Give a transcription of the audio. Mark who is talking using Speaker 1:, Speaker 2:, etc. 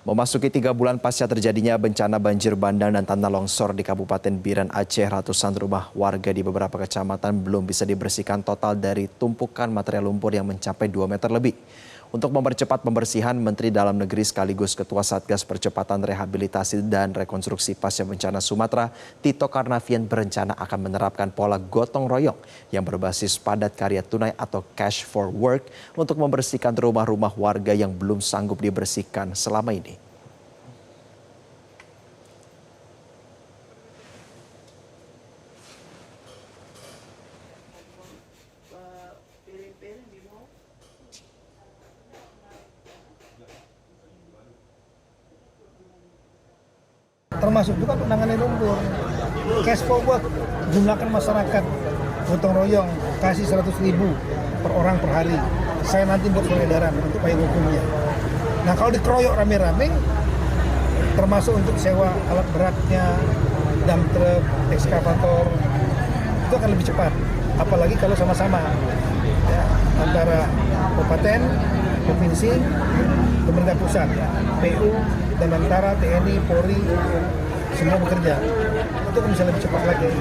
Speaker 1: Memasuki 3 bulan pasca terjadinya bencana banjir bandang dan tanah longsor di Kabupaten Biren Aceh, ratusan rumah warga di beberapa kecamatan belum bisa dibersihkan total dari tumpukan material lumpur yang mencapai 2 meter lebih. Untuk mempercepat pembersihan, Menteri Dalam Negeri sekaligus Ketua Satgas Percepatan Rehabilitasi dan Rekonstruksi Pasca Bencana Sumatera, Tito Karnavian berencana akan menerapkan pola gotong royong yang berbasis padat karya tunai atau cash for work untuk membersihkan rumah-rumah warga yang belum sanggup dibersihkan selama ini.
Speaker 2: Termasuk juga penanganan lumpur, cash forward, jumlahkan masyarakat, gotong royong, kasih 100.000 per orang per hari. Saya nanti buat surat edaran untuk payung hukumnya. Nah kalau dikeroyok rame-rame, termasuk untuk sewa alat beratnya, dump truck, ekskavator, itu akan lebih cepat. Apalagi kalau sama-sama ya, antara kabupaten, provinsi, pemerintah pusat, PU, dan antara TNI, Polri, semua bekerja. Itu bisa lebih cepat lagi.